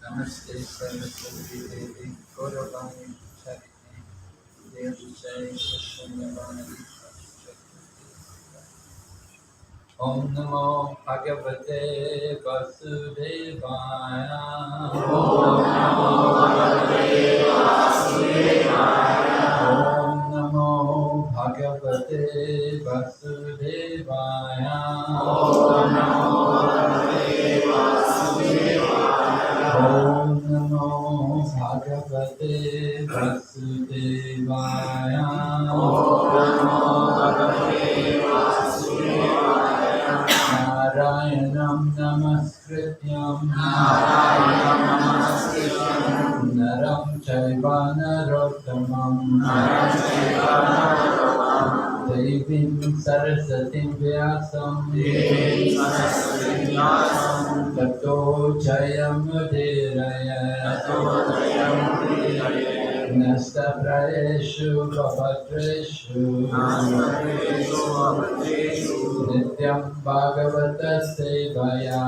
Namaste Saraswati Devi Gauravani Charini Devi Jai Sashanavani Om Namo Bhagavate Vasudevaya Om Namo Bhagavate Vasudevaya Om Namo Bhagavate Vasudevaya Om Namo Bhagavate Vasudevaya Om Namo Bhagavate Vasudevaya Om Namo Bhagavate Vasudevaya Narayanam Namaskrityam Naram Chaiva Narottamam Devim Sarasatim Vyasam Devim Sarasatim Vyasam Tato Jayamudhiraya Nasta Praeshu Bhavatreshu Nityam Bhagavata Sevaya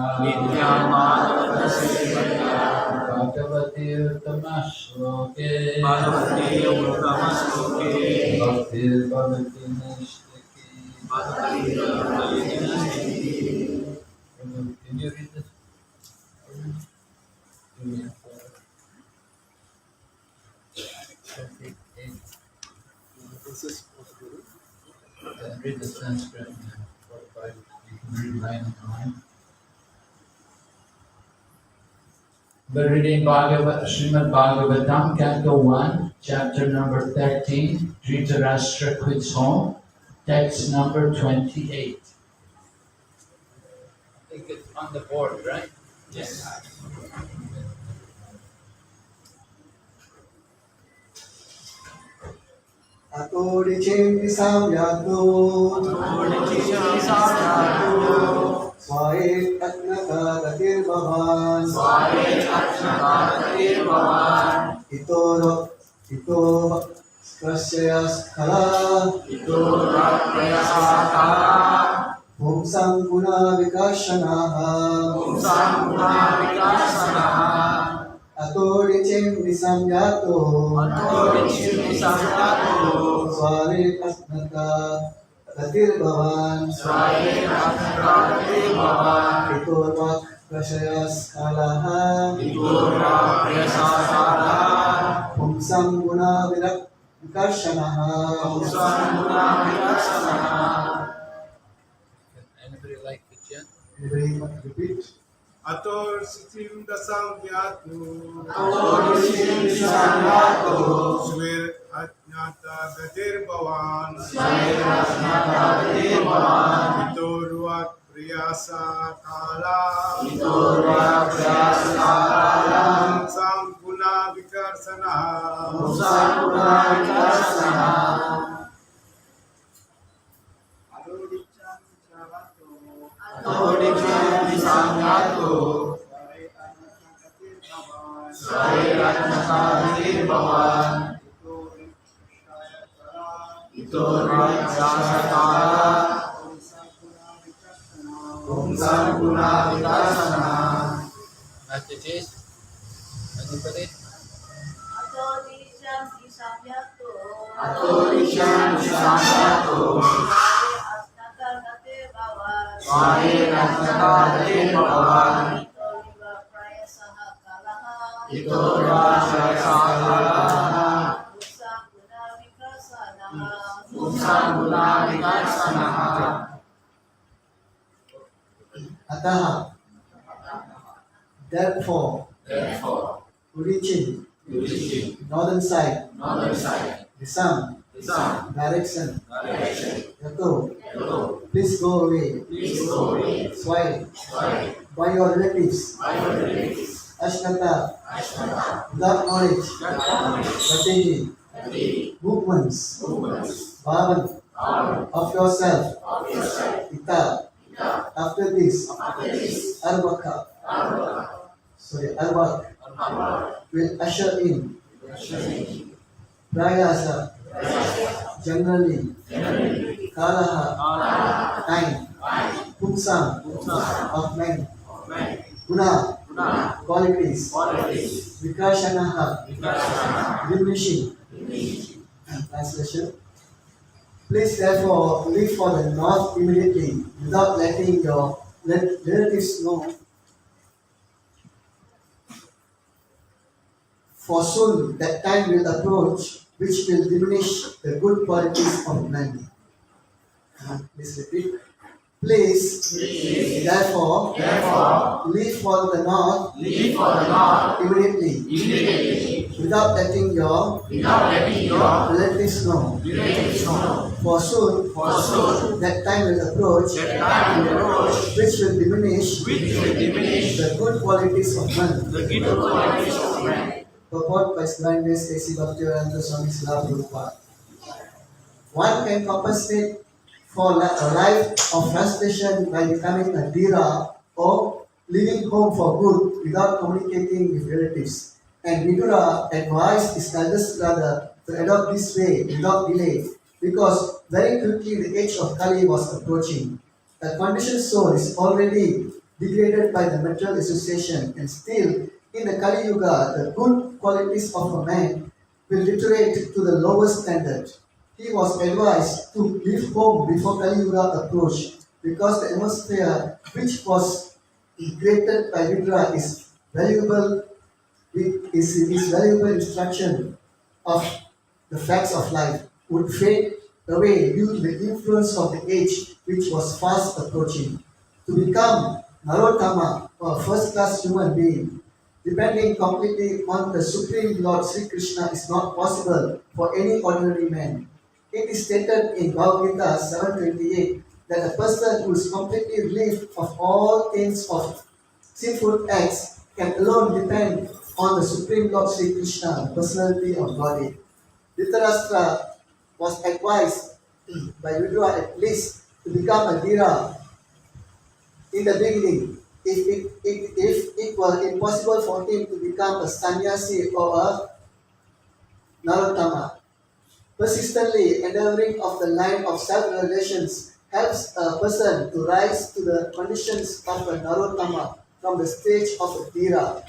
Bhagavati Uttama Shloke Bhaktir Bhavati Nishtaki. Can you read this? Read the Sanskrit and then 45. You can read line on line. We're reading Srimad Bhagavatam, Canto 1, chapter number 13, Dhritarashtra quits home, text number 28. I think it's on the board, right? Yes. Atoricem samyato Swae atnaka gatir bhavan Ito prasyas kala Pumsam guna vikashanaha Atoricem samyato Sware asnaka gatir bhavan Ito prasyas kalaha Pumsam guna vikashanaha Anybody like the chant? Everybody want to repeat? Ator sitim dasam yatu Swir atnyata gatir bhavan Ito ruat priyasa kala Sam guna vikarsana Messages? Anybody? Ataha. Therefore, reaching northern side, the sun, direction, Yato, please go away, Swai, by your relatives, Ashkata, without knowledge, Strategy, movements, Bhavan, of yourself, Ita, after this, Arbaka, Arbak, will usher in, Prayasa, generally, Kalaha, time, Pumsam, of men, Guna, qualities, Vikashanaha, diminishing. Translation. Please therefore leave for the north immediately without letting your relatives know. For soon that time will approach which will diminish the good qualities of man. Please repeat. Please, therefore, leave for the north immediately without letting your relatives know. For soon that time will approach which will diminish the good qualities of man. Purport by Scribes A.C. Bhaktivedanta Swami Srila Prabhupada. One can compensate for a life of frustration by becoming a dira or leaving home for good without communicating with relatives. And Vidura advised his eldest brother to adopt this way without delay because very quickly the age of Kali was approaching. A conditioned soul is already degraded by the material association, and still in the Kali Yuga, the good qualities of a man will deteriorate to the lowest standard. He was advised to leave home before Kali Yuga approached because the atmosphere which was created by Vidura is valuable his valuable instruction of the facts of life would fade away due to the influence of the age which was fast approaching. To become Narottama, or first-class human being, depending completely on the Supreme Lord Sri Krishna is not possible for any ordinary man. It is stated in Bhagavad Gita 7:28 that a person who is completely relieved of all kinds of sinful acts can alone depend on the Supreme Lord Sri Krishna, personality of Godhead. Dhritarashtra was advised by Vidura at least to become a Dhira in the beginning. If it were impossible for him to become a sannyasi or a narottama, persistently endeavoring of the line of self-realizations helps a person to rise to the conditions of a narottama from the stage of a dhira.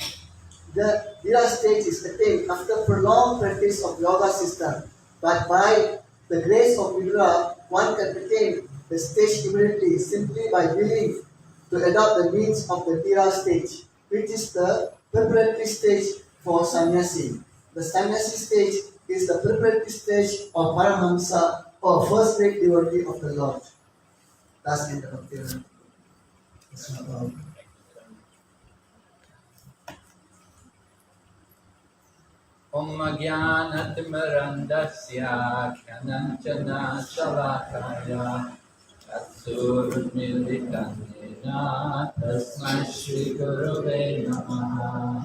The dhira stage is attained after prolonged practice of yoga system, but by the grace of Vidura, one can attain the stage immediately simply by willing to adopt the means of the dhira stage, which is the preparatory stage for sannyasi. The sannyasi stage is the preparatory stage of Paramahamsa or first great devotee of the Lord. That's the end of the Om Jnanatimirandasya Kyananchana Shalakaya Atsurmilitanena Tasmai Shri Gurave Namaha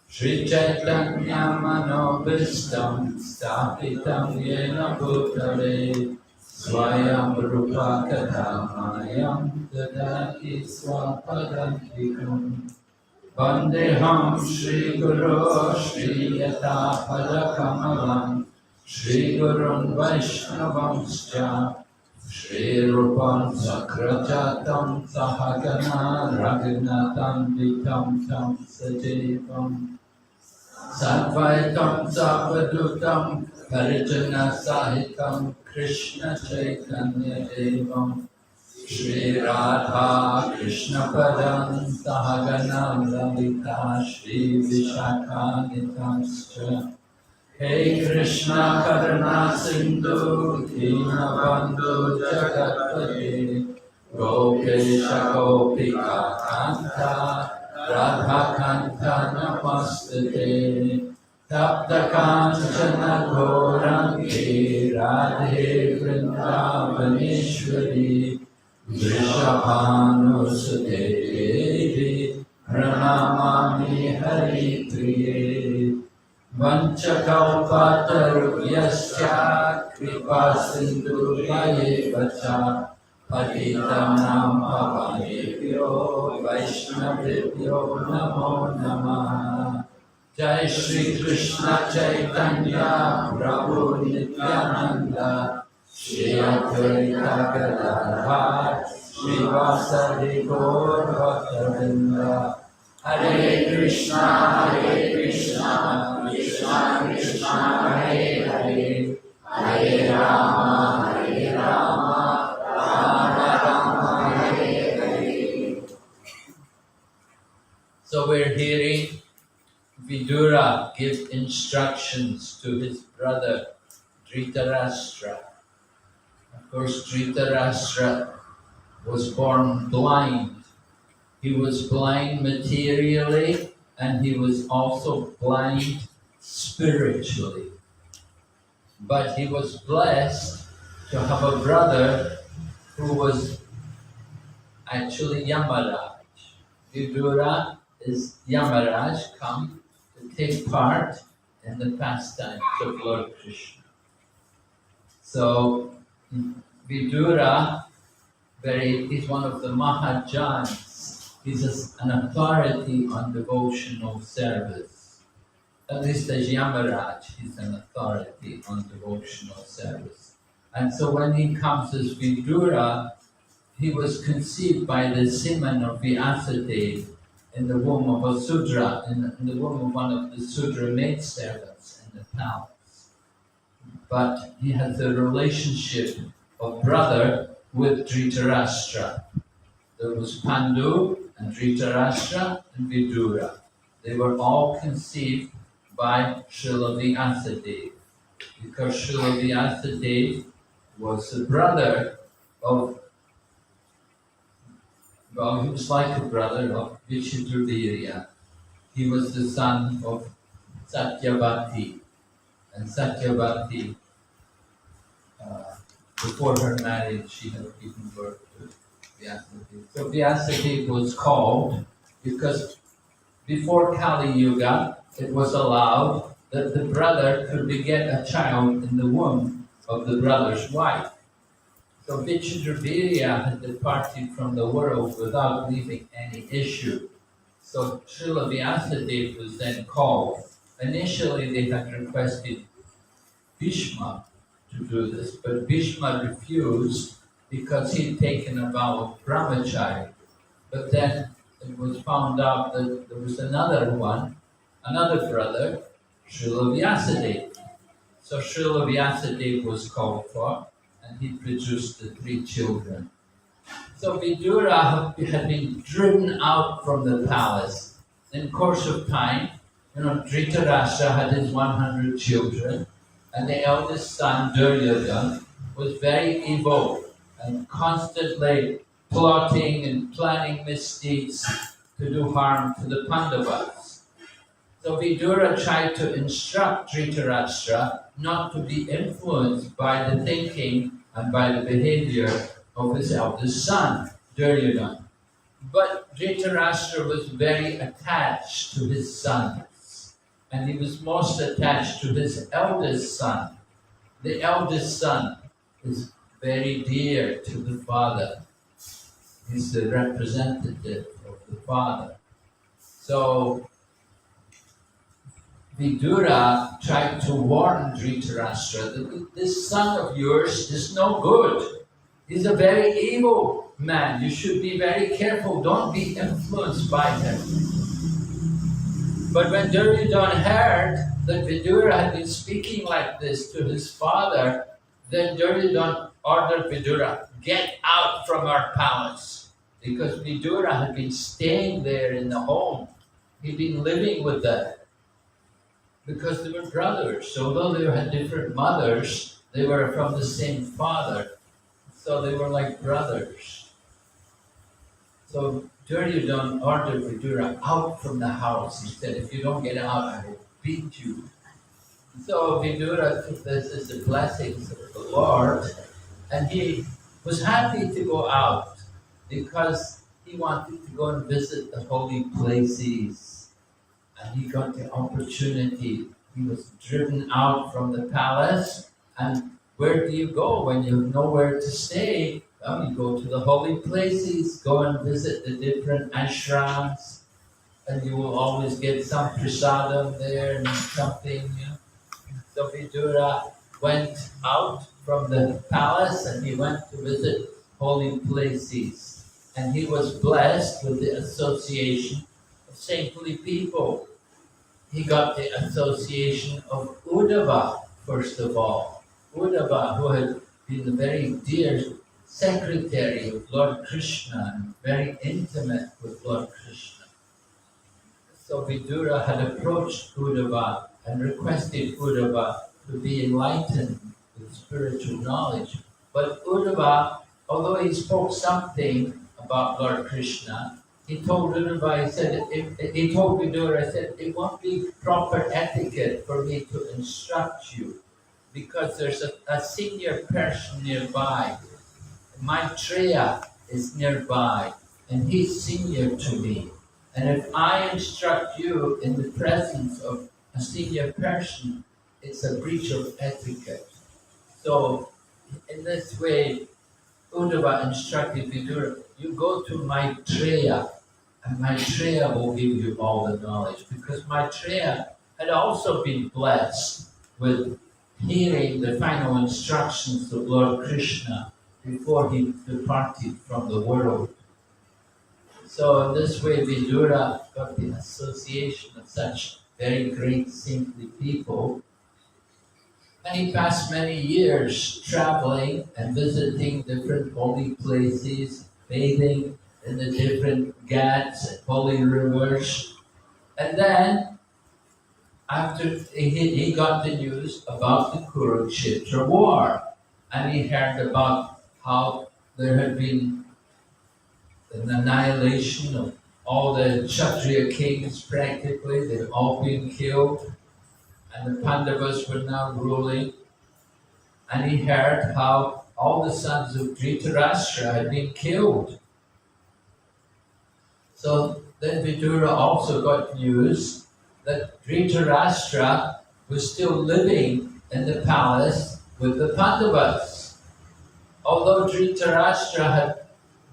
Shri Chaitanya Manobhistam Sthapitam Yena Bhutale Swayam Rupa Kadamayam Dadati Swapadantikam Vandeham Shri Guru Shri Yata Padakamalam Shri Gurun Vaishnavamscha Shri Rupam Sakrajatam Sahagana Raghunatam Vitam Tam Sajivam Sadvaitam Savadutam Parijana Sahitam Krishna Chaitanya Devam Shri Radha Krishna Padam Sahagana Lalita Shri Vishakha Nitamscha Hey Krishna Karuna Sindhu Dinabandhu Jagatpate Gopesha Gopika Kanta Radha Kanta Namastate Tapta Kanchana Gaurangi Radhe Vrindavaneshwari Vrishabhanusute Devi Pranamami Hari Priye Vanchakalpatarubhyasya Kripa Sindhu Vacha Patitanam Pavanebhyo Vaishnavebhyo Namo Namaha Jai Shri Krishna Chaitanya Prabhu Nityananda Shri Advaita Gadadhar Shri Vasari Gaur Bhaktavinda Hare Krishna Krishna Krishna Hare Hare Hare Rama Rama Rama Hare Hare. So we're hearing Vidura give instructions to his brother Dhritarashtra. Of course, Dhritarashtra was born blind. He was blind materially and he was also blind spiritually. But he was blessed to have a brother who was actually Yamaraj. Vidura is Yamaraj come to take part in the pastimes of Lord Krishna. So Vidura, he's one of the Mahajans. He's an authority on devotional service. At least as Yamaraj, he's an authority on devotional service. And so when he comes as Vidura, he was conceived by the semen of Vyasadeva in the womb of a Sudra, in the womb of one of the Sudra maidservants in the palace. But he has a relationship of brother with Dhritarashtra. There was Pandu and Dhritarashtra and Vidura. They were all conceived by Srila Vyasadeva, because Srila Vyasadeva was the brother of, well, he was like a brother of Vichitravirya. He was the son of Satyavati, and Satyavati, before her marriage, she had given birth to Vyasadeva. So Vyasadeva was called because before Kali Yuga, it was allowed that the brother could beget a child in the womb of the brother's wife. So Vichitravirya had departed from the world without leaving any issue. So Srila Vyasadeva was then called. Initially they had requested Bhishma to do this, but Bhishma refused because he'd taken a vow of brahmacharya. But then it was found out that there was another brother, Srila Vyasadeva. So Srila Vyasadeva was called for, and he produced the 3 children. So Vidura had been driven out from the palace. In course of time, Dhritarashtra had his 100 children, and the eldest son, Duryodhana, was very evil and constantly plotting and planning misdeeds to do harm to the Pandavas. So Vidura tried to instruct Dhritarashtra not to be influenced by the thinking and by the behavior of his eldest son, Duryodhana. But Dhritarashtra was very attached to his sons, and he was most attached to his eldest son. The eldest son is very dear to the father. He's the representative of the father. So Vidura tried to warn Dhritarashtra that this son of yours is no good. He's a very evil man. You should be very careful. Don't be influenced by him. But when Duryodhana heard that Vidura had been speaking like this to his father, then Duryodhana ordered Vidura, get out from our palace. Because Vidura had been staying there in the home. He'd been living with them. Because they were brothers. So although they had different mothers, they were from the same father. So they were like brothers. So Duryodhana ordered Vidura out from the house. He said, if you don't get out, I will beat you. So Vidura took this as the blessings of the Lord, and he was happy to go out because he wanted to go and visit the holy places. And he got the opportunity. He was driven out from the palace, and where do you go when you have nowhere to stay? Well, you go to the holy places, go and visit the different ashrams, and you will always get some prasadam there and something. So Vidura went out from the palace and he went to visit holy places. And he was blessed with the association of saintly people. He got the association of Uddhava, first of all. Uddhava, who had been the very dear secretary of Lord Krishna and very intimate with Lord Krishna. So Vidura had approached Uddhava and requested Uddhava to be enlightened with spiritual knowledge. But Uddhava, although he spoke something about Lord Krishna, he told Uddhava, he told Vidura, it won't be proper etiquette for me to instruct you because there's a senior person nearby. Maitreya is nearby and he's senior to me. And if I instruct you in the presence of a senior person, it's a breach of etiquette. So in this way, Uddhava instructed Vidura, you go to Maitreya, and Maitreya will give you all the knowledge, because Maitreya had also been blessed with hearing the final instructions of Lord Krishna before he departed from the world. So in this way, Vidura got the association of such very great saintly people. And he passed many years traveling and visiting different holy places, bathing in the different ghats and holy rivers. And then, after he got the news about the Kurukshetra war, and he heard about how there had been an annihilation of all the Kshatriya kings practically, they'd all been killed, and the Pandavas were now ruling. And he heard how all the sons of Dhritarashtra had been killed. So then Vidura also got news that Dhritarashtra was still living in the palace with the Pandavas. Although Dhritarashtra had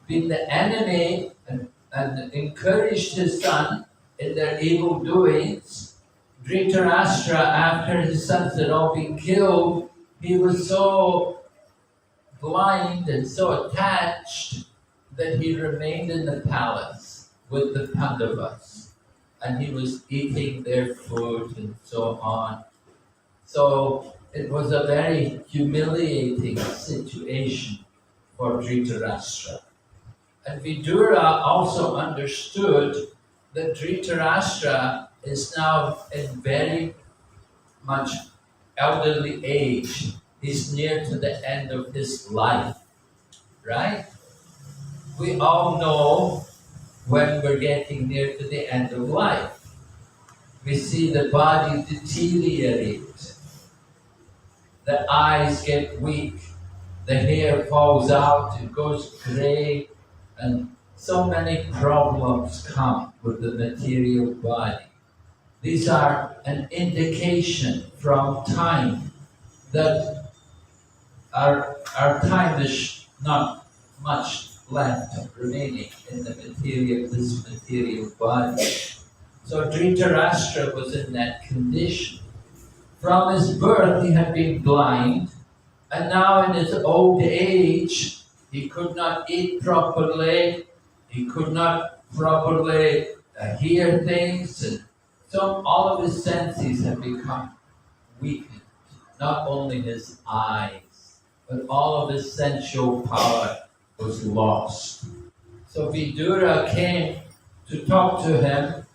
been the enemy and encouraged his son in their evil doings, Dhritarashtra, after his sons had all been killed, he was so blind and so attached that he remained in the palace with the Pandavas, and he was eating their food and so on. So it was a very humiliating situation for Dhritarashtra. And Vidura also understood that Dhritarashtra is now in very much elderly age. He's near to the end of his life, right? We all know when we're getting near to the end of life. We see the body deteriorate, the eyes get weak, the hair falls out, it goes grey, and so many problems come with the material body. These are an indication from time that our time is not much left remaining in this material body. So Dhritarashtra was in that condition. From his birth he had been blind, and now in his old age he could not eat properly, he could not properly hear things, and so all of his senses have become weakened. Not only his eyes, but all of his sensual power was lost. So Vidura came to talk to him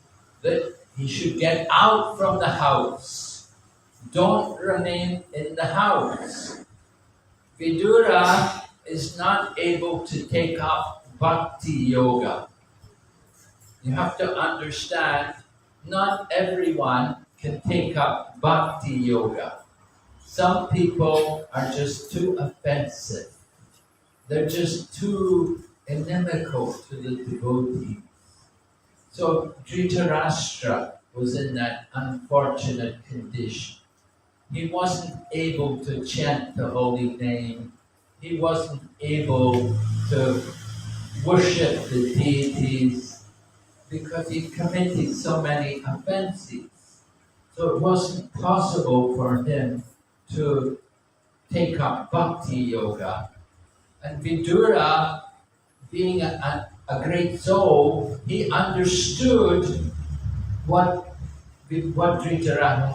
that he should get out from the house. Don't remain in the house. Vidura is not able to take up bhakti yoga. You have to understand, not everyone can take up bhakti yoga. Some people are just too offensive. They're just too inimical to the devotees. So Dhritarashtra was in that unfortunate condition. He wasn't able to chant the holy name. He wasn't able to worship the deities because he committed so many offenses. So it wasn't possible for him to take up bhakti yoga. And Vidura, being a great soul, he understood what Dhritarashtra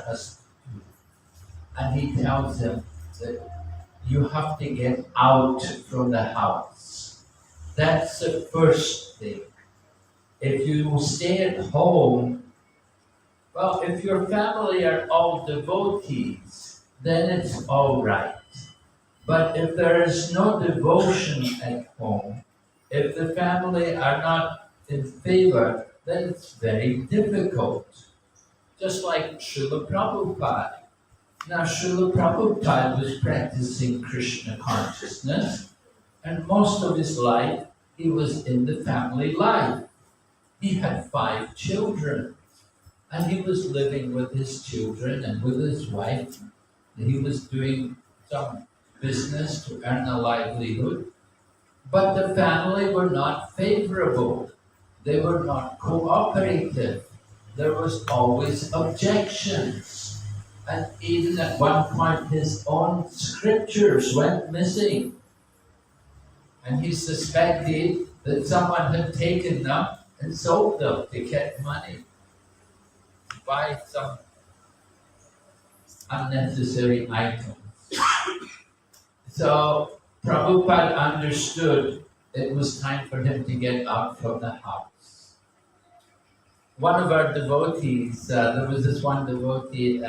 has to do. And he tells him that you have to get out from the house. That's the first thing. If you stay at home, well, if your family are all devotees, then it's all right. But if there is no devotion at home, if the family are not in favor, then it's very difficult. Just like Srila Prabhupada. Now, Srila Prabhupada was practicing Krishna consciousness, and most of his life he was in the family life. He had 5 children, and he was living with his children and with his wife. He was doing some business to earn a livelihood. But the family were not favorable. They were not cooperative. There was always objections. And even at one point his own scriptures went missing. And he suspected that someone had taken them and sold them to get money, to buy some unnecessary items. So Prabhupada understood it was time for him to get out from the house. One of our devotees, there was this one devotee,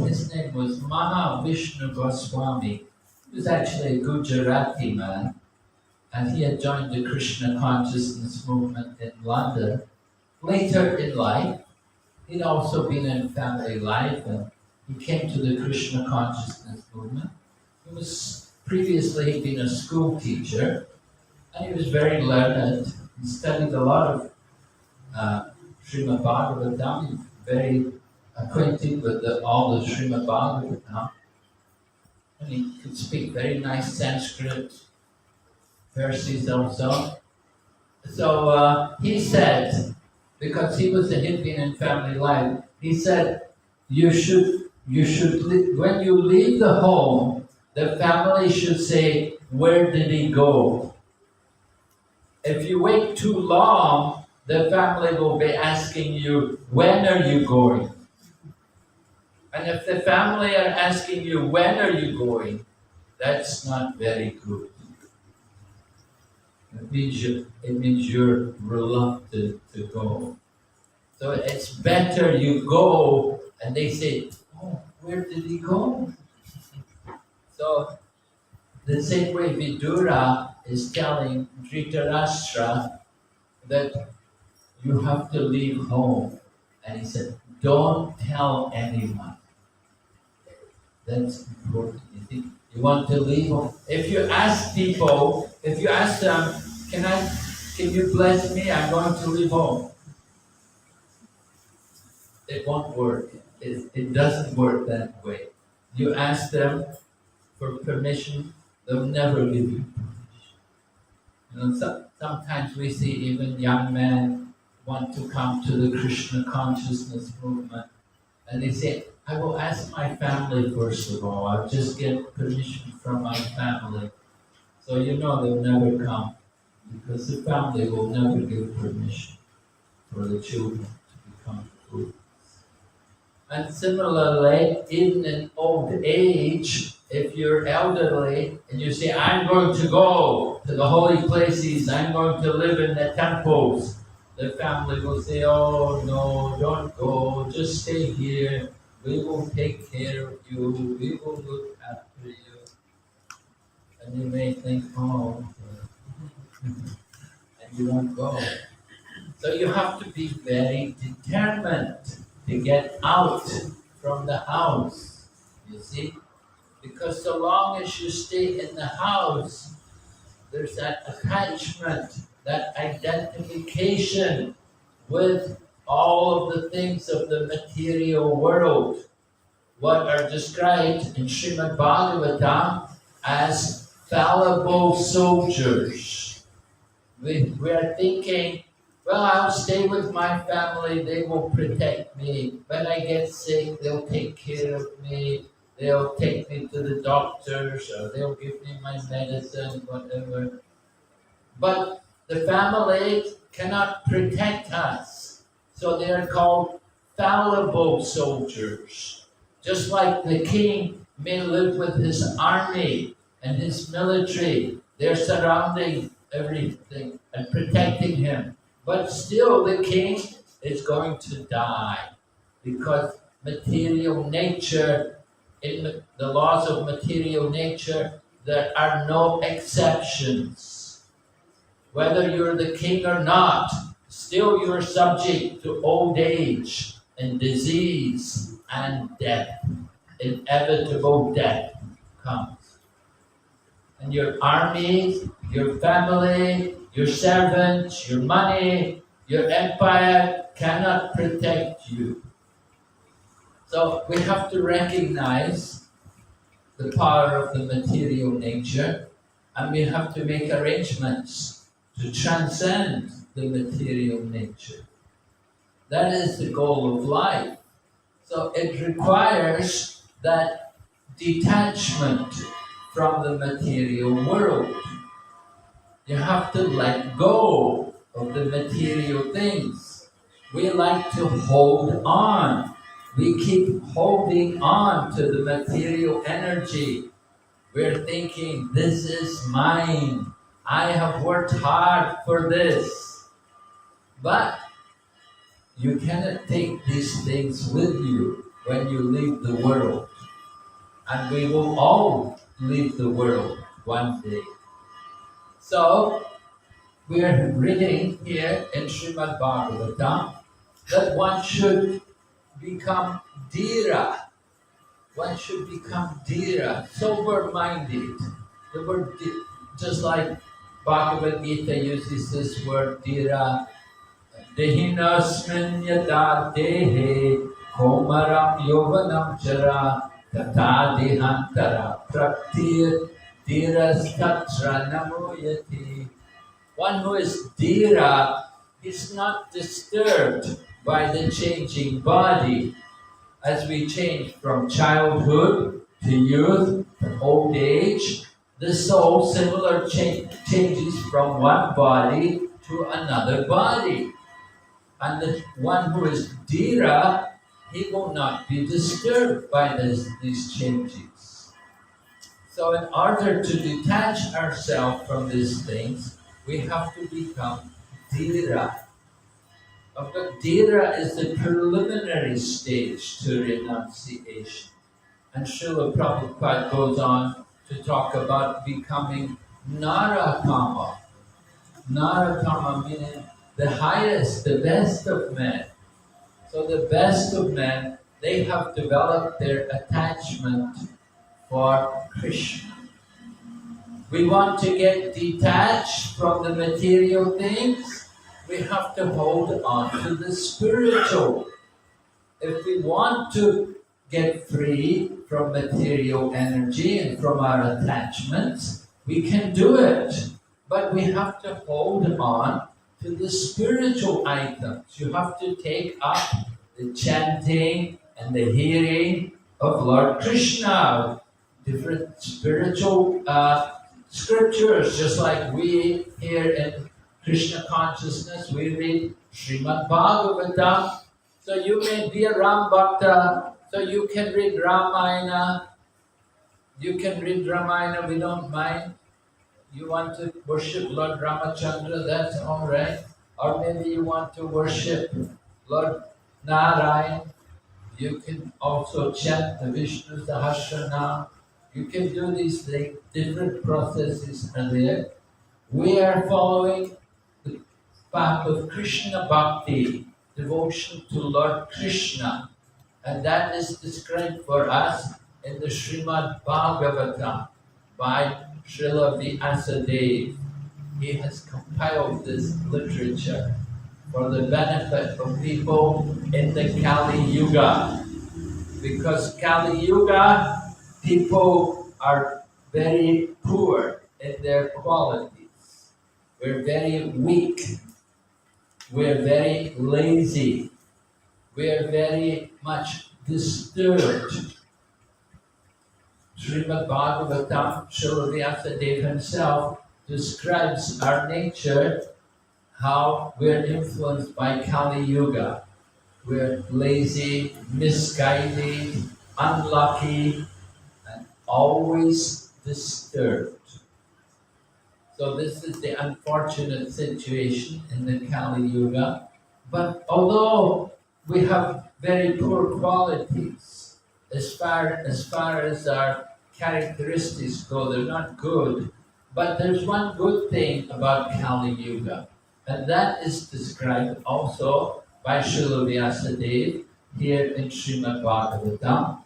his name was Maha Vishnu Goswami. He was actually a Gujarati man, and he had joined the Krishna consciousness movement in London. Later in life, he'd also been in family life, and he came to the Krishna consciousness movement. Previously he'd been a school teacher, and he was very learned. He studied a lot of Srimad Bhagavatam. He was very acquainted with all the Srimad Bhagavatam. And he could speak very nice Sanskrit verses also. So he said, because he'd been in family life, he said, you should when you leave the home, the family should say, where did he go? If you wait too long, the family will be asking you, when are you going? And if the family are asking you, when are you going? That's not very good. It means you're reluctant to go. So it's better you go, and they say, oh, where did he go? So the same way Vidura is telling Dhritarashtra that you have to leave home. And he said, don't tell anyone. That's important. You think you want to leave home? If you ask people, if you ask them, can you bless me? I'm going to leave home. It won't work. It doesn't work that way. You ask them for permission, they'll never give you permission. Sometimes we see even young men want to come to the Krishna consciousness movement, and they say, I will ask my family first of all. I'll just get permission from my family. So they'll never come, because the family will never give permission for the children to become Gurus. And similarly, even in old age, if you're elderly and you say, I'm going to go to the holy places, I'm going to live in the temples, the family will say, oh no, don't go, just stay here. We will take care of you, we will look after you. And you may think, oh, and you won't go. So you have to be very determined to get out from the house, you see? Because so long as you stay in the house, there's that attachment, that identification with all of the things of the material world, what are described in Srimad Bhagavatam as fallible soldiers. We are thinking, well, I'll stay with my family, they will protect me. When I get sick, they'll take care of me. They'll take me to the doctors, or they'll give me my medicine, whatever. But the family cannot protect us. So they are called fallible soldiers. Just like the king may live with his army and his military, they're surrounding everything and protecting him. But still the king is going to die, because material nature, in the laws of material nature, there are no exceptions. Whether you're the king or not, still you're subject to old age and disease and death. Inevitable death comes. And your army, your family, your servants, your money, your empire cannot protect you. So we have to recognize the power of the material nature, and we have to make arrangements to transcend the material nature. That is the goal of life. So it requires that detachment from the material world. You have to let go of the material things. We like to hold on. We keep holding on to the material energy. We're thinking, this is mine. I have worked hard for this. But you cannot take these things with you when you leave the world. And we will all leave the world one day. So, we're reading here in Srimad Bhagavatam that one should become dhira. One should become dhira, sober-minded. The word, just like Bhagavad Gita uses this word dhira, dehinasmin yada dehe komaram yovanam chara tata dehantara praktir dhiras tatra namuyati. One who is dhira is not disturbed by the changing body. As we change from childhood to youth to old age, the soul similar changes from one body to another body. And the one who is dhira, he will not be disturbed by these changes. So in order to detach ourselves from these things, we have to become dhira. But dhira is the preliminary stage to renunciation. And Srila Prabhupada goes on to talk about becoming narakama. Narakama meaning the highest, the best of men. So the best of men, they have developed their attachment for Krishna. We want to get detached from the material things. We have to hold on to the spiritual. If we want to get free from material energy and from our attachments, we can do it. But we have to hold on to the spiritual items. You have to take up the chanting and the hearing of Lord Krishna, different spiritual scriptures, just like we here in Krishna consciousness, we read Srimad Bhagavatam. So you may be a Ram Bhakta, so you can read Ramayana. You can read Ramayana, we don't mind. You want to worship Lord Ramachandra, that's all right. Or maybe you want to worship Lord Narayan. You can also chant the Vishnu Sahasranam. You can do these things, different processes are there. We are following the path of Krishna Bhakti, devotion to Lord Krishna. And that is described for us in the Srimad Bhagavatam by Srila Vyasadeva. He has compiled this literature for the benefit of people in the Kali Yuga. Because Kali Yuga, people are very poor in their qualities. We're very weak. We're very lazy. We're very much disturbed. Srimad Bhagavatam, Srila Vyasadeva himself describes our nature, how we're influenced by Kali Yuga. We're lazy, misguided, unlucky, and always disturbed. So this is the unfortunate situation in the Kali Yuga. But although we have very poor qualities, as far as our characteristics go, they're not good. But there's one good thing about Kali Yuga, and that is described also by Srila Vyasadeva here in Srimad Bhagavatam.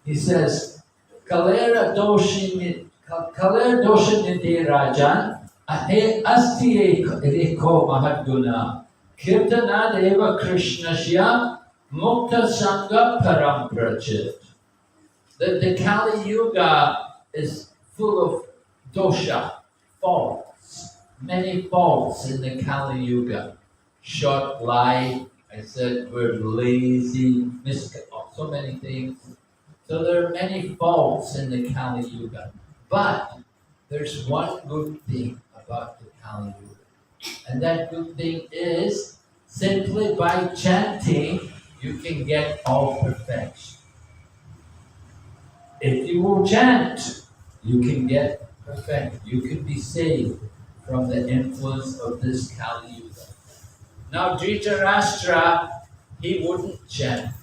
He says, Kalera doshinide rajan ahe asti eko mahadguna kirtana deva krishnasya mukta sangha param prachit. that the Kali Yuga is full of dosha, faults, many faults in the Kali Yuga. Short life, I said we're lazy, so many things. So there are many faults in the Kali Yuga. But there's one good thing about the Kali Yuga. And that good thing is simply by chanting, you can get all perfection. If you will chant, you can get perfection. You can be saved from the influence of this Kali Yuga. Now Dhritarashtra, he wouldn't chant.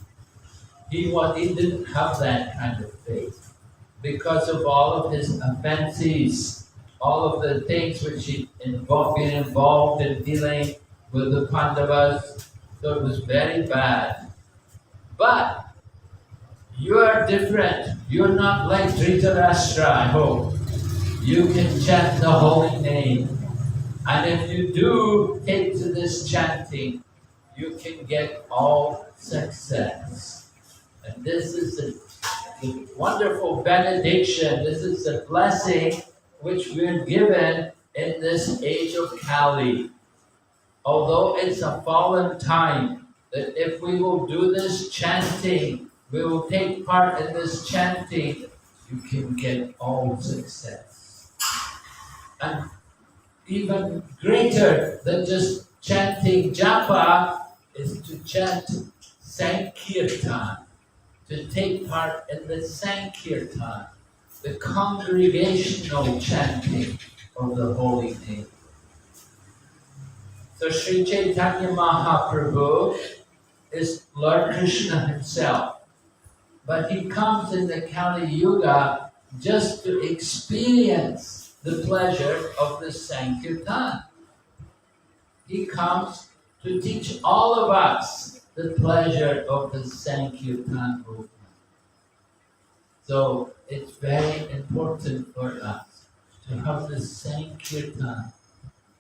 He didn't have that kind of faith because of all of his offenses, all of the things which he been involved in dealing with the Pandavas. So it was very bad. But you are different. You're not like Dhritarashtra, I hope. You can chant the holy name. And if you do take to this chanting, you can get all success. And this is a wonderful benediction. This is a blessing which we're given in this age of Kali. Although it's a fallen time, that if we will do this chanting, we will take part in this chanting, you can get all success. And even greater than just chanting japa is to chant Sankirtan, to take part in the Sankirtan, the congregational chanting of the holy name. So Sri Chaitanya Mahaprabhu is Lord Krishna himself, but he comes in the Kali Yuga just to experience the pleasure of the Sankirtan. He comes to teach all of us the pleasure of the Sankirtan movement. So it's very important for us to have the Sankirtan.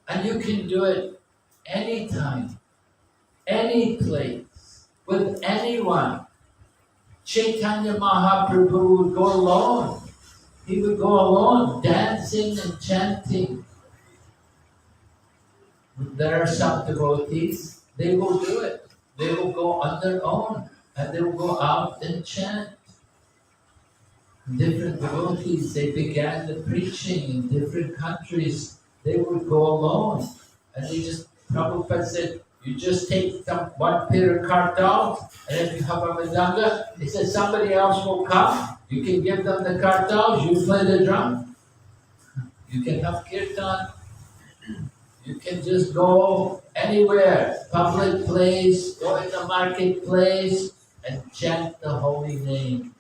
And you can do it anytime, any place, with anyone. Chaitanya Mahaprabhu would go alone. He would go alone, dancing and chanting. There are some devotees, they will do it. They will go on their own and they will go out and chant. Different devotees, they began the preaching in different countries. They would go alone. And Prabhupada said, you just take one pair of kartals, and if you have a mridanga, he said somebody else will come. You can give them the kartals, you play the drum. You can have kirtan. You can just go anywhere, public place, go in the marketplace, and chant the holy name.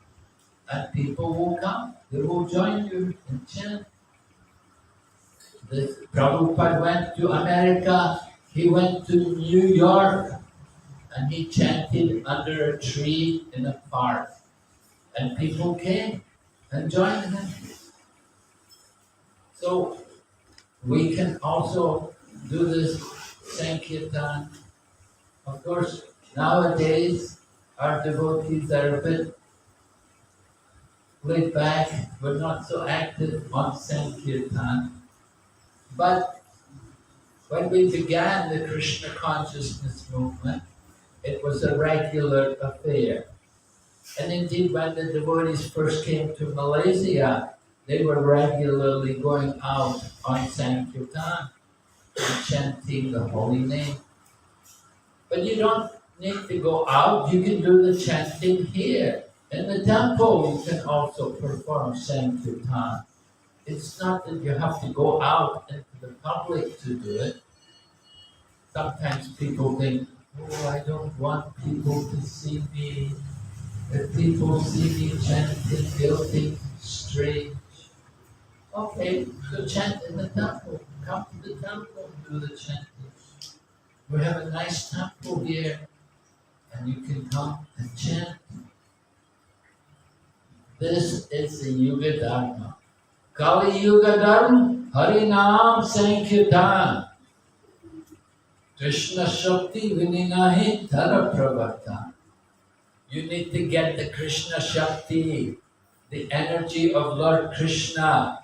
And people will come. They will join you and chant. The Prabhupada went to America. He went to New York and he chanted under a tree in a park. And people came and joined him. So we can also do this Sankirtan. Of course, nowadays our devotees are a bit laid back. We're not so active on Sankirtan. But when we began the Krishna consciousness movement, it was a regular affair. And indeed, when the devotees first came to Malaysia, they were regularly going out on Sankirtan and chanting the holy name. But you don't need to go out, you can do the chanting here. In the temple, you can also perform Sankirtan. It's not that you have to go out into the public to do it. Sometimes people think, oh, I don't want people to see me. If people see me chanting, they'll think strange. Okay, so chant in the temple. Come to the temple and do the chanting. We have a nice temple here, and you can come and chant. This is the Yuga Dharma. Kali Yuga Dharma, Harinam Sankirtan. Krishna Shakti Vininahi Tara Pravartan. You need to get the Krishna Shakti. the energy of Lord Krishna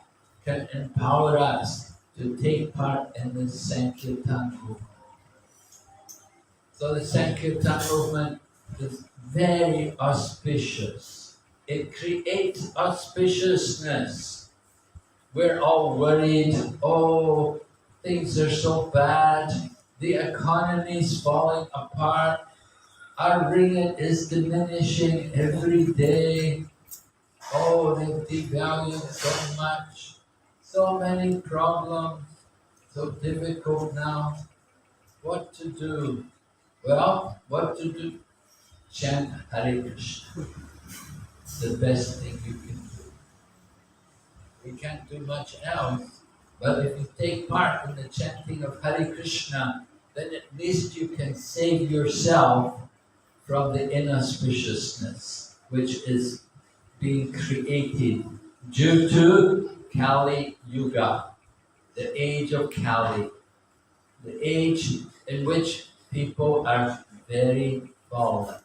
can empower us to take part in the Sankirtan movement. So the Sankirtan movement is very auspicious. It creates auspiciousness. We're all worried, oh, things are so bad, the economy is falling apart, our ringgit is diminishing every day, oh, they've devalued so much, so many problems, so difficult now. What to do? Well, what to do? Chant Hare Krishna. The best thing you can do. We can't do much else, but if you take part in the chanting of Hare Krishna, then at least you can save yourself from the inauspiciousness which is being created due to Kali Yuga, the age of Kali, the age in which people are very fallen.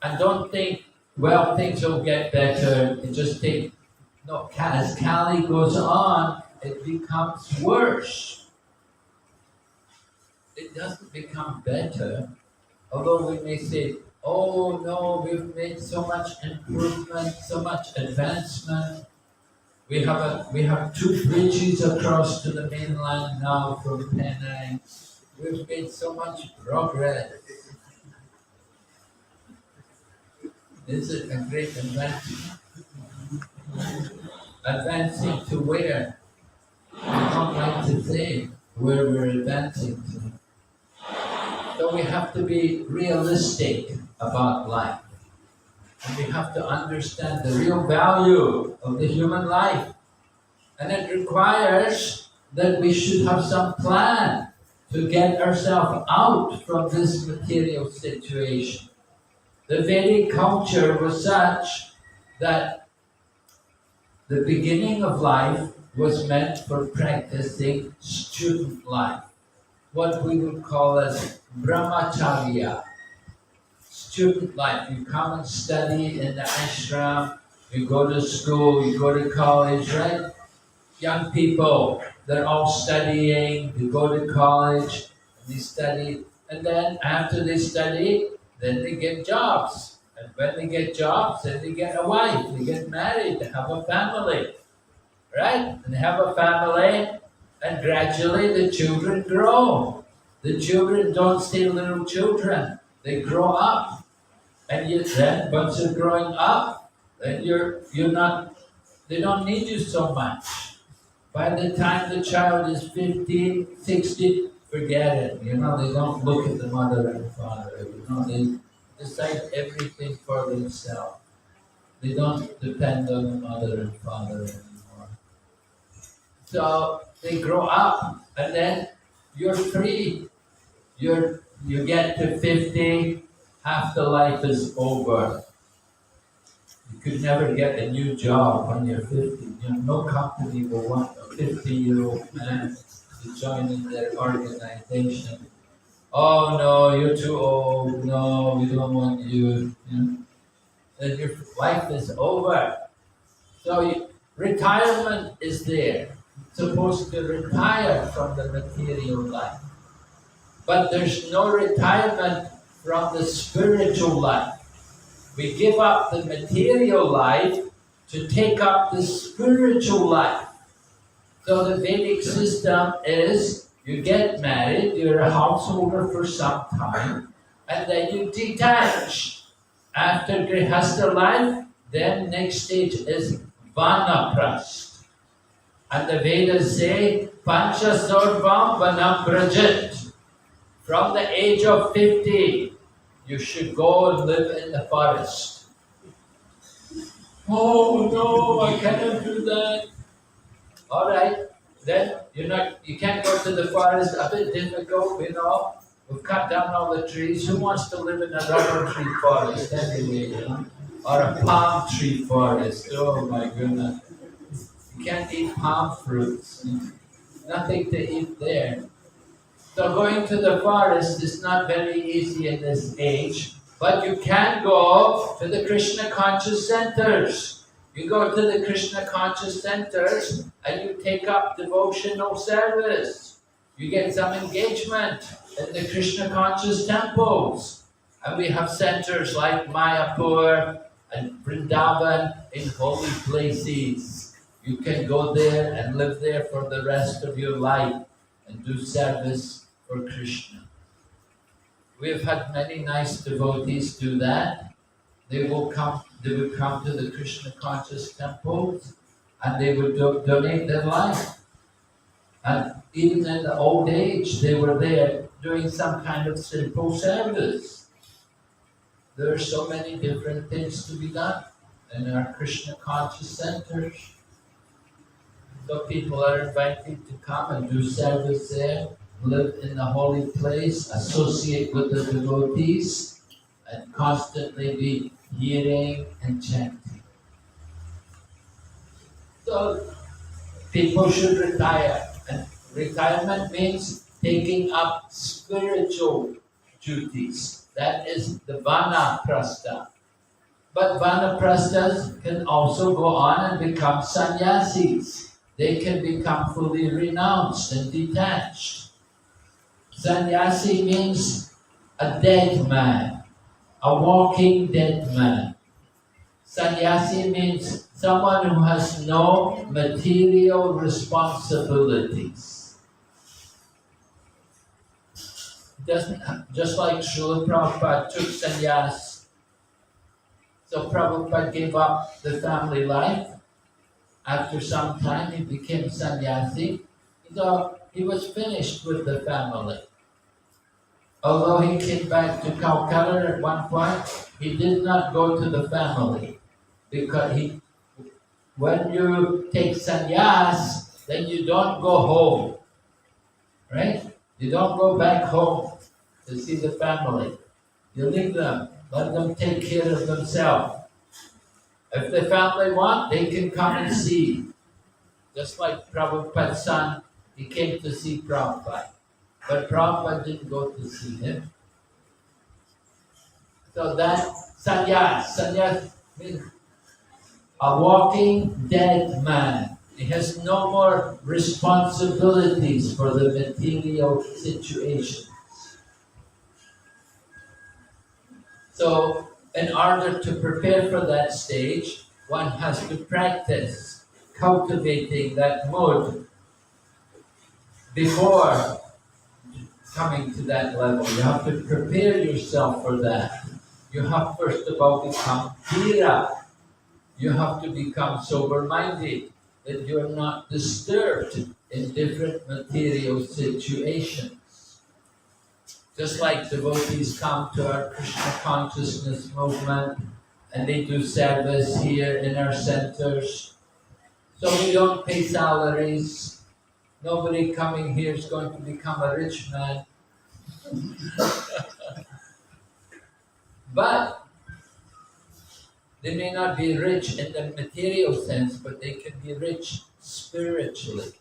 And don't think, well, things will get better. You just think, no, as Kali goes on, it becomes worse. It doesn't become better. Although we may say, oh no, we've made so much improvement, so much advancement. We have 2 bridges across to the mainland now from Penang. We've made so much progress. Is it a great advancement? Advancing to where? I don't like to say where we're advancing to. So we have to be realistic about life. And we have to understand the real value of the human life. And it requires that we should have some plan to get ourselves out from this material situation. The Vedic culture was such that the beginning of life was meant for practicing student life, what we would call as brahmacharya, student life. You come and study in the ashram, you go to school, you go to college, right? Young people, they're all studying, they go to college, and they study, and then after they study, then they get jobs. And when they get jobs, then they get a wife, they get married, they have a family, right? And they have a family, and gradually the children grow. The children don't stay little children, they grow up. And yet then, once you're growing up, then you're not, they don't need you so much. By the time the child is 15, 16, forget it. You know, they don't look at the mother and father. You know, they decide everything for themselves. They don't depend on the mother and father anymore. So they grow up, and then you're free. You get to 50, half the life is over. You could never get a new job when you're 50. You know, no company will want a 50-year-old man to join in their organization. Oh no, you're too old. No, we don't want you. You know? Then your life is over. So retirement is there. You're supposed to retire from the material life. But there's no retirement from the spiritual life. We give up the material life to take up the spiritual life. So the Vedic system is, you get married, you're a householder for some time, and then you detach. After Grihastha life, then next stage is Vanaprasth. And the Vedas say, Pancha Sarvam Vanaprajit. From the age of 50, you should go and live in the forest. Oh no, I cannot do that. All right, then you can't go to the forest. A bit difficult, you know. We've cut down all the trees. Who wants to live in a rubber tree forest anyway, you know? Or a palm tree forest? Oh my goodness. You can't eat palm fruits. Nothing to eat there. So going to the forest is not very easy in this age, but you can go to the Krishna conscious centers. You go to the Krishna conscious centers and you take up devotional service. You get some engagement in the Krishna conscious temples. And we have centers like Mayapur and Vrindavan in holy places. You can go there and live there for the rest of your life and do service for Krishna. We've had many nice devotees do that. They would come to the Krishna conscious temples and they would donate their life. And even in the old age, they were there doing some kind of simple service. There are so many different things to be done in our Krishna conscious centers. So people are invited to come and do service there, live in the holy place, associate with the devotees, and constantly be hearing and chanting. So people should retire. And retirement means taking up spiritual duties. That is the vanaprastha. But vanaprasthas can also go on and become sannyasis. They can become fully renounced and detached. Sannyasi means a dead man, a walking dead man. Sannyasi means someone who has no material responsibilities. Just like Srila Prabhupada took sannyas. So Prabhupada gave up the family life. After some time he became sannyasi. So he was finished with the family. Although he came back to Calcutta at one point, he did not go to the family. Because when you take sannyas, then you don't go home. Right? You don't go back home to see the family. You leave them. Let them take care of themselves. If the family want, they can come and see. Just like Prabhupada's son, he came to see Prabhupada. But Prabhupada didn't go to see him. So that sannyas means a walking dead man. He has no more responsibilities for the material situations. So, in order to prepare for that stage, one has to practice cultivating that mood before coming to that level. You have to prepare yourself for that. You have first of all become dhira. You have to become sober-minded, that you're not disturbed in different material situations. Just like devotees come to our Krishna consciousness movement and they do service here in our centers. So we don't pay salaries. Nobody coming here is going to become a rich man. But they may not be rich in the material sense, but they can be rich spiritually.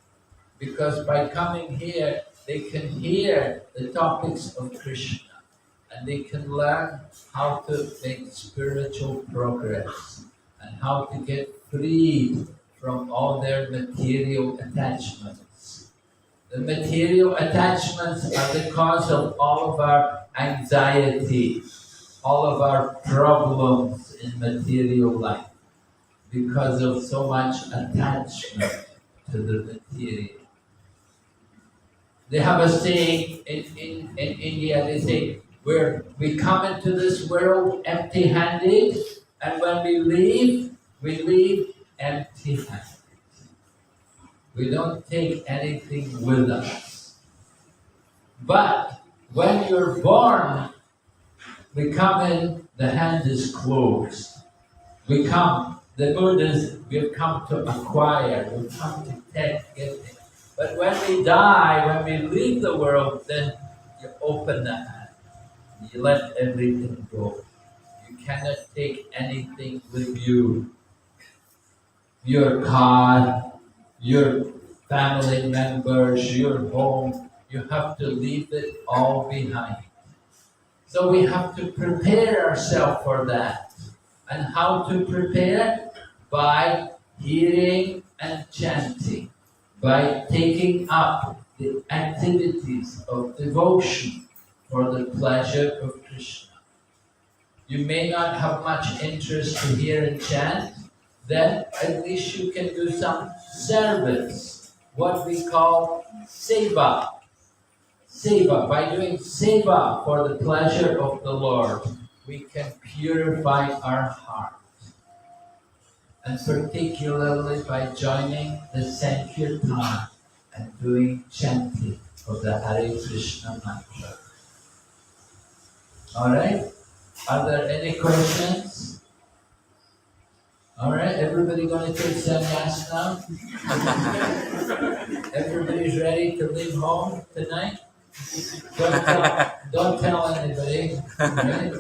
Because by coming here, they can hear the topics of Krishna and they can learn how to make spiritual progress and how to get freed from all their material attachments. The material attachments are the cause of all of our anxiety, all of our problems in material life, because of so much attachment to the material. They have a saying in India, they say, we come into this world empty-handed, and when we leave empty-handed. We don't take anything with us. But when you're born, we come in, the hand is closed. We come, the mood is, we've come to acquire, we've come to get it. But when we die, when we leave the world, then you open the hand. You let everything go. You cannot take anything with you. Your car, your family members, your home, you have to leave it all behind. So we have to prepare ourselves for that. And how to prepare? by hearing and chanting, by taking up the activities of devotion for the pleasure of Krishna. You may not have much interest to hear and chant, then at least you can do some service, what we call seva. Seva, by doing seva for the pleasure of the Lord, we can purify our heart. And particularly by joining the Sankirtan and doing chanting of the Hare Krishna mantra. Alright? Are there any questions? Alright, everybody going to take sannyas now? Everybody's ready to leave home tonight? Don't tell anybody. Right?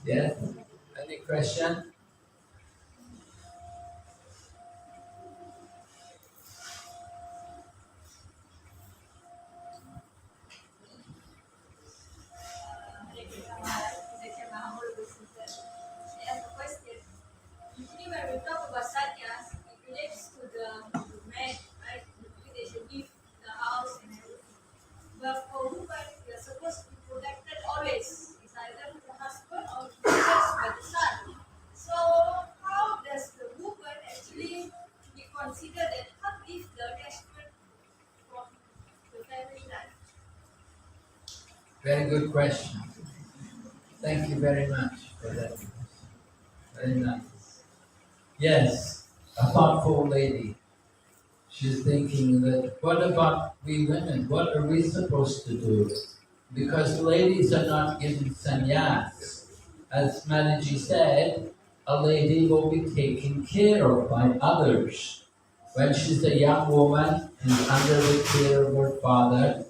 Yeah? Any question? Usually when we talk about sannyas, it relates to the men, right? Usually they should leave the house and everything. But for women, they are supposed to be protected always. It's either with the husband or just by the son. So how does the woman actually be considered and how is the attachment from the family life? Very good question. Thank you very much for that. Very nice. Yes, a thoughtful lady. She's thinking that, what about we women? What are we supposed to do? Because ladies are not given sannyas. As Mataji said, a lady will be taken care of by others. When she's a young woman, she's under the care of her father.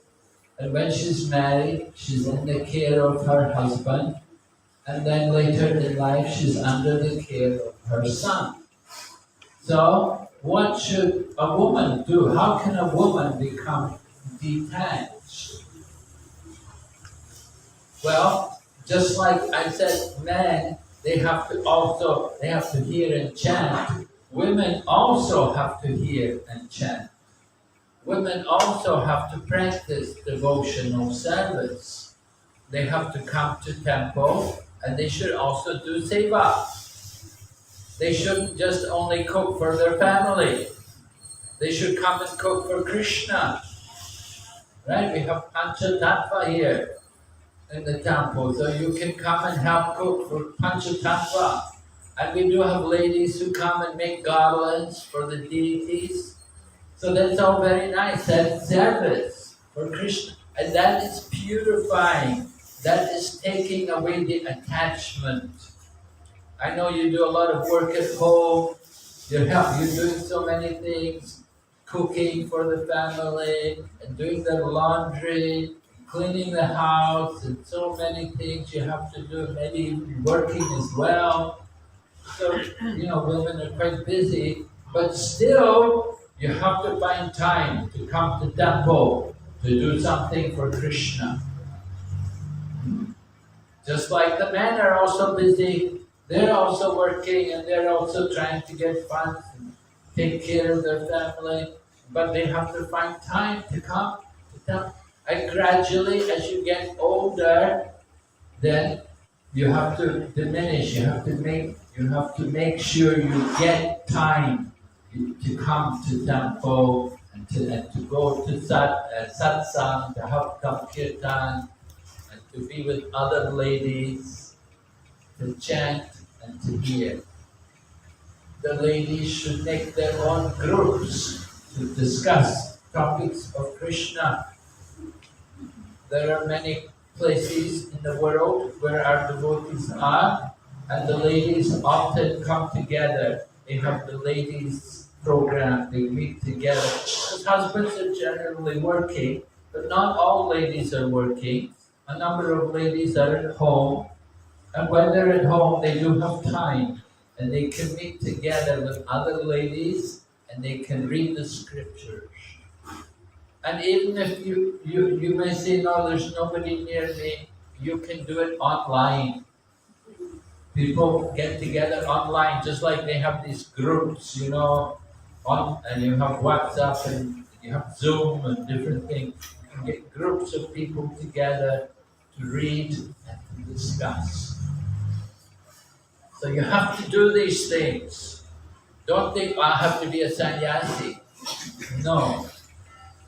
And when she's married, she's in the care of her husband. And then later in life, she's under the care of her son. So, what should a woman do? How can a woman become detached? Well, just like I said, men, they have to hear and chant. Women also have to hear and chant. Women also have to practice devotional service. They have to come to temple and they should also do seva. They shouldn't just only cook for their family. They should come and cook for Krishna. Right? We have Panchatattva here in the temple, so you can come and help cook for Panchatattva. And we do have ladies who come and make garlands for the deities. So that's all very nice. That's service for Krishna. And that is purifying. That is taking away the attachment. I know you do a lot of work at home. You're doing so many things, cooking for the family, and doing the laundry, cleaning the house, and so many things you have to do, maybe even working as well. So, women are quite busy, but still, you have to find time to come to temple, to do something for Krishna. Just like the men are also busy, they're also working and they're also trying to get funds and take care of their family, but they have to find time to come to temple. And gradually, as you get older, then you have to diminish. You have to make sure you get time to come to temple and to go to satsang, to help come kirtan, and to be with other ladies, to chant and to hear. The ladies should make their own groups to discuss topics of Krishna. There are many places in the world where our devotees are, and the ladies often come together. They have the ladies program, they meet together. Because husbands are generally working, but not all ladies are working. A number of ladies are at home, and when they're at home, they do have time, and they can meet together with other ladies, and they can read the scriptures. And even if you may say, no, there's nobody near me, you can do it online. People get together online, just like they have these groups, and you have WhatsApp and you have Zoom and different things. You can get groups of people together to read and to discuss. So you have to do these things. Don't think, I have to be a sannyasi. No,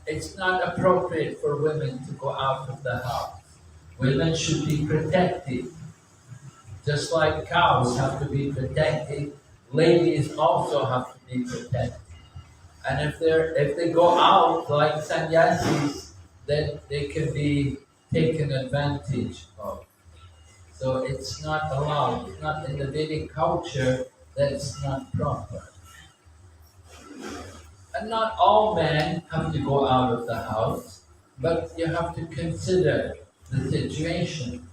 it's not appropriate for women to go out of the house. Women should be protected. Just like cows have to be protected, ladies also have to be protected. And if they go out like sannyasis, then they can be taken advantage of. So it's not allowed. It's not in the Vedic culture. That's not proper. And not all men have to go out of the house, but you have to consider the situation.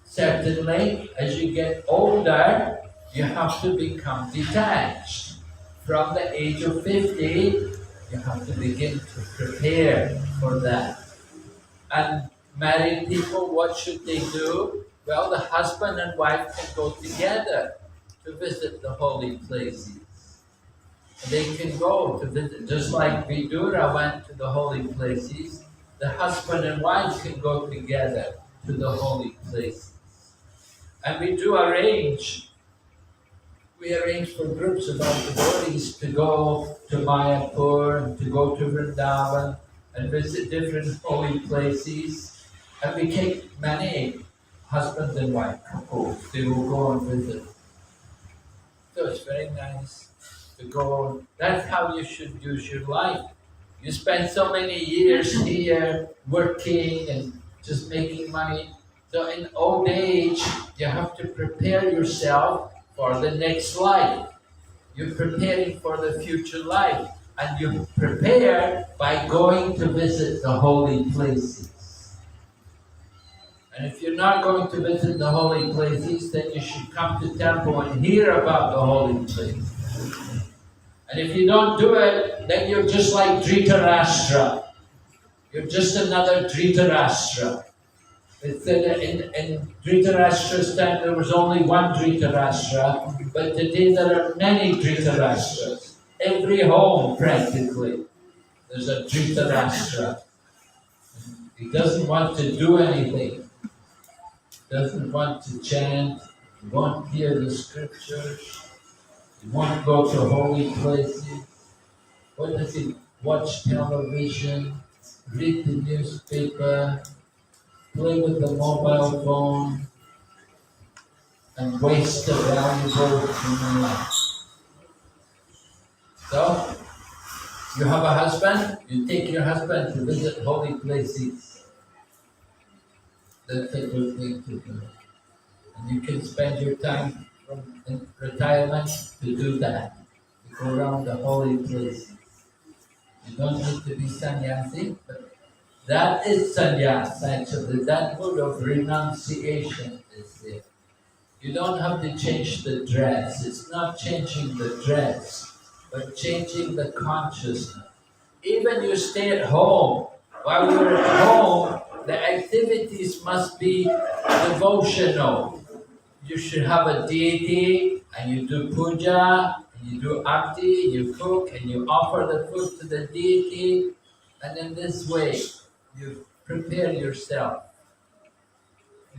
Certainly, as you get older, you have to become detached. From the age of 50, you have to begin to prepare for that. And married people, what should they do? Well, the husband and wife can go together to visit the holy places. They can go to visit, just like Vidura went to the holy places, the husband and wife can go together to the holy places. And we arrange for groups of our devotees to go to Mayapur and to go to Vrindavan and visit different holy places. And we take many husband and wife couples, they will go and visit. So it's very nice to go. That's how you should use your life. You spend so many years here working and just making money. So in old age, you have to prepare yourself for the next life. You're preparing for the future life. And you prepare by going to visit the holy places. And if you're not going to visit the holy places, then you should come to temple and hear about the holy places. And if you don't do it, then you're just like Dhritarashtra. You're just another Dhritarashtra. It said that in Dhritarashtra's time there was only one Dhritarashtra, but today there are many Dhritarashtras. Every home practically, there's a Dhritarashtra. He doesn't want to do anything. Doesn't want to chant. He won't hear the scriptures. He won't go to holy places. What does he watch? Television, read the newspaper, play with the mobile phone, and waste the valuable human life. So, you have a husband, you take your husband to visit holy places. That's a good thing to do. And you can spend your time in retirement to do that. To go around the holy places. You don't need to be sannyasi, but that is sannyas actually. That mood of renunciation is there. You don't have to change the dress. It's not changing the dress, but changing the consciousness. Even you stay at home. While you're at home, the activities must be devotional. You should have a deity, and you do puja, and you do arti, you cook, and you offer the food to the deity, and in this way, you prepare yourself.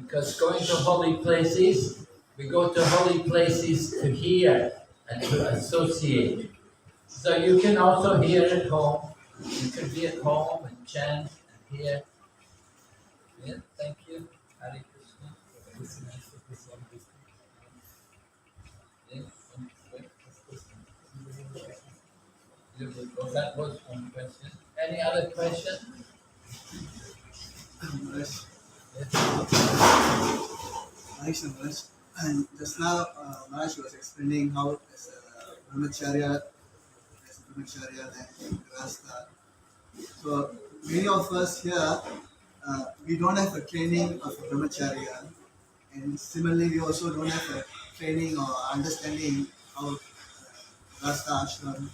Because going to holy places, we go to holy places to hear and to associate. So you can also hear at home. You can be at home and chant and hear. Yeah, thank you. Hare Krishna. Well, that was one question. Any other question? Yes. Nice, Maharaj. And just now, Maharaj was explaining how as a brahmacharya and grasta. So many of us here, we don't have a training of a brahmacharya, and similarly, we also don't have a training or understanding of grasta ashram.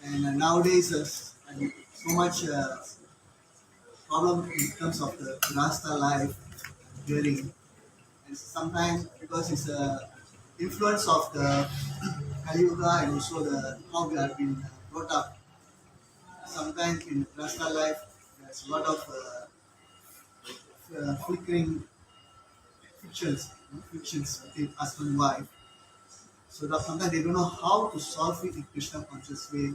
And nowadays, so much problem in terms of the Rasta life, hearing, and sometimes because it's a influence of the Kali Yuga and also the how we have been brought up. Sometimes in Rasta life, there's a lot of flickering fictions between husband and wife. So that sometimes they don't know how to solve it in Krishna conscious way.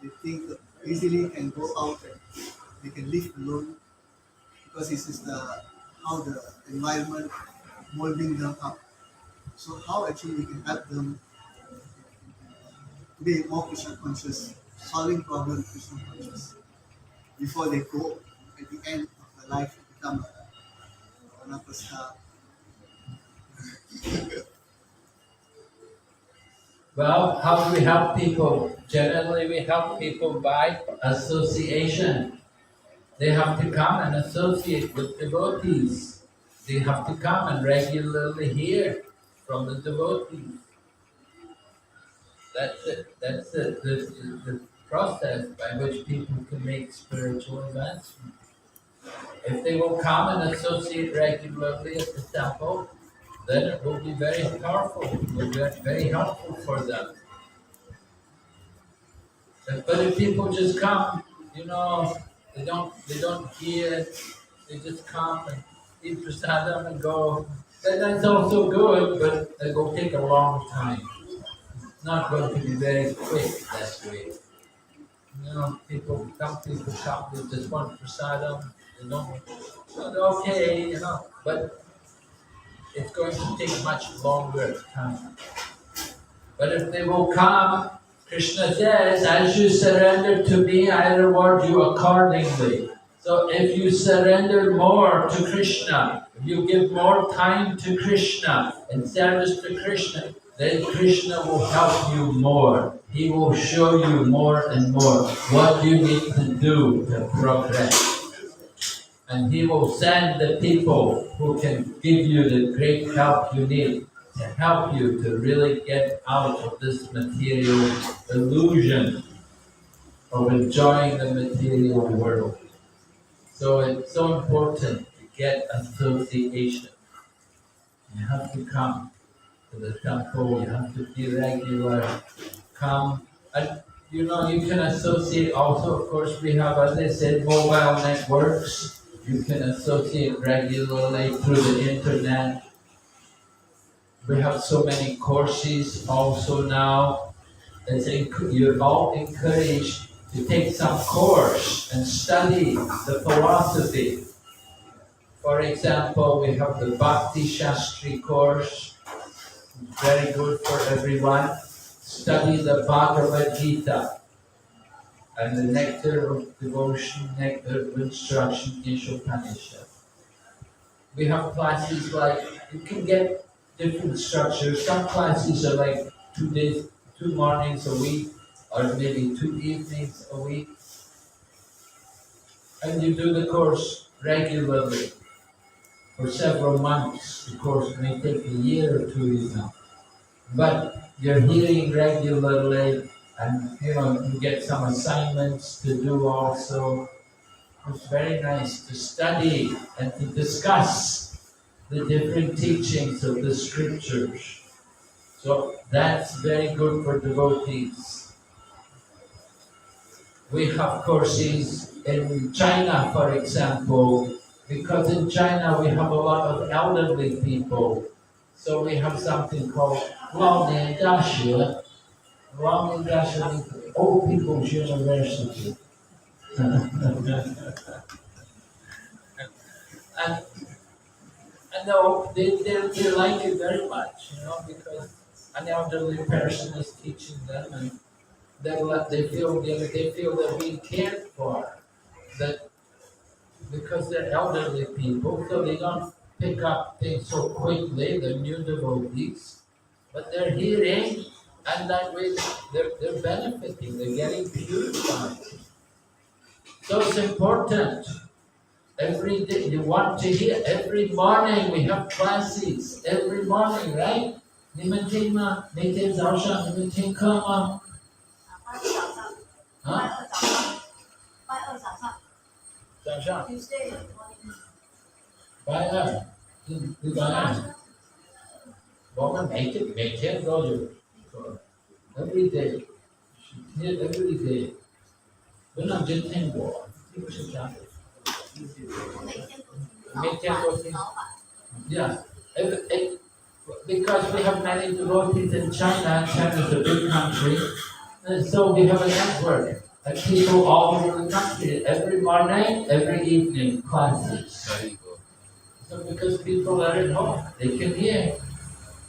They think that easily can go out and they can live alone because this is the how the environment molding them up. So how actually we can help them to be more Krishna conscious, solving problems Krishna conscious before they go at the end of their life to become a Vanaprastha. Well, how do we help people? Generally, we help people by association. They have to come and associate with devotees. They have to come and regularly hear from the devotees. That's it. That's it. The process by which people can make spiritual advancement. If they will come and associate regularly at the temple, then it will be very powerful. It will be very helpful for them. But if people just come, they don't hear, they just come and eat prasadam and go, then that's also good, but it will take a long time. It's not going to be very quick that way. Some people come, they just want prasadam, they don't, okay, but it's going to take much longer time. But if they will come, Krishna says, as you surrender to me, I reward you accordingly. So if you surrender more to Krishna, if you give more time to Krishna in service to Krishna, then Krishna will help you more. He will show you more and more what you need to do to progress. And He will send the people who can give you the great help you need to help you to really get out of this material illusion of enjoying the material world. So it's so important to get association. You have to come to the temple, you have to be regular, come. And you can associate also, of course, we have, as I said, mobile networks. You can associate regularly through the internet. We have so many courses also now. You're all encouraged to take some course and study the philosophy. For example, we have the Bhakti Shastri course, very good for everyone. Study the Bhagavad Gita and the Nectar of Devotion, Nectar of Instruction, Ishopanishad. We have classes like, you can get different structures. Some classes are like 2 days, 2 mornings a week, or maybe 2 evenings a week. And you do the course regularly for several months. The course may take a year or 2 even. But you're hearing regularly, and you get some assignments to do also. It's very nice to study and to discuss the different teachings of the scriptures. So that's very good for devotees. We have courses in China, for example, because in China we have a lot of elderly people. So we have something called 老年大学. 老年大学 means Old People's University. And they like it very much, because an elderly person is teaching them, and they feel they're being cared for. That because they're elderly people, so they don't pick up things so quickly. They're new devotees, but they're hearing, and that way they're benefiting. They're getting purified. So it's important. Every day you want to hear. Every morning we have classes. Every morning, right? 你们听吗？每天早上你们听课吗？啊？早上 Tuesday morning. 拜二礼拜二，我们每天都有做，every day，是 every day，不能只听我，听不是这样的，每天都听。Yeah, because we have many devotees in China. China is a big country, and so we have a network of people all over the country. Every morning, every evening, classes. So because people are at home, they can hear.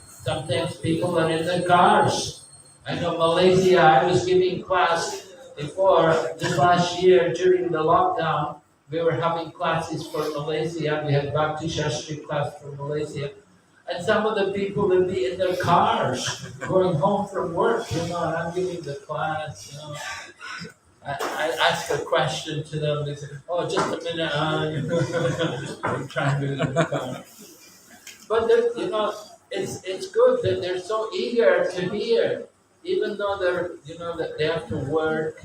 Sometimes people are in their cars. I know Malaysia, I was giving class before, this last year during the lockdown, we were having classes for Malaysia. We had Bhakti Shastri class for Malaysia. And some of the people would be in their cars going home from work, and I'm giving the class. I ask a question to them, they say, oh, just a minute, I'm trying to But it's good that they're so eager to hear, even though that they have to work,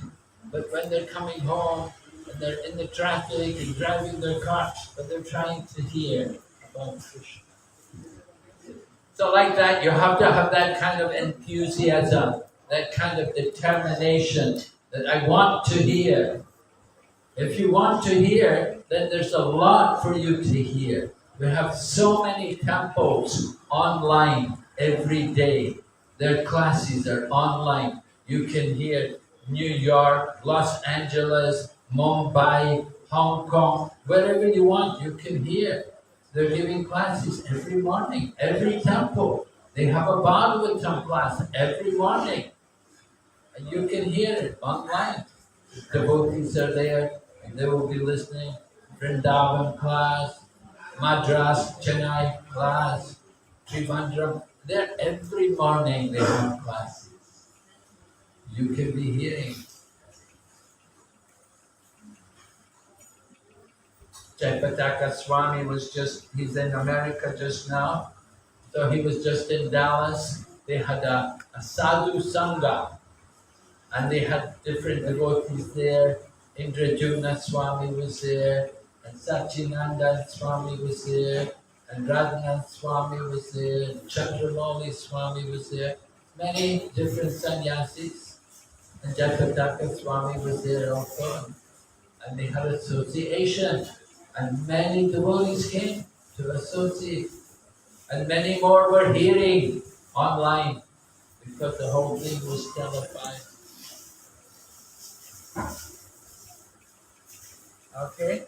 but when they're coming home and they're in the traffic and driving their car, but they're trying to hear about Krishna. So like that, you have to have that kind of enthusiasm, that kind of determination that I want to hear. If you want to hear, then there's a lot for you to hear. We have so many temples online every day. Their classes are online. You can hear New York, Los Angeles, Mumbai, Hong Kong, wherever you want, you can hear. They're giving classes every morning, every temple. They have a Bhagavatam class every morning. And you can hear it online. Devotees are there, and they will be listening. Vrindavan class, Madras, Chennai class, Trivandrum. There every morning they have classes. You can be hearing. Jayapataka Swami he's in America just now. So he was just in Dallas. They had a sadhu sangha. And they had different devotees there. Indrajuna Swami was there. And Sachinanda Swami was there. And Radhanath Swami was there. And Chandramoli Swami was there. Many different sannyasis. And Jayapataka Swami was there also. And they had association. And many devotees came to associate. And many more were hearing online because the whole thing was televised. Okay?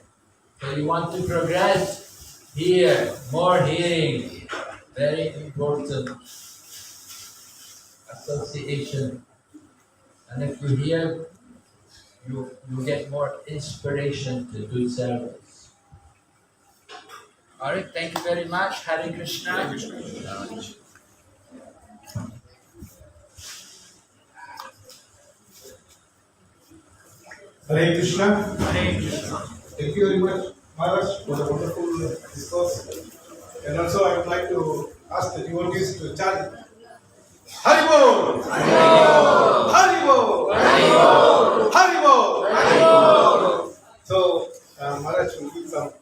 So you want to progress? Hear, more hearing. Very important. Association. And if you hear, you get more inspiration to do service. Alright, thank you very much. Hare Krishna. Hare Krishna. Hare Krishna. Hare Krishna. Thank you very much, Maharaj, for the wonderful discourse. And also, I would like to ask the devotees to chant Haribol! Haribol! Haribol! Haribol! Haribol! So, Maharaj will give some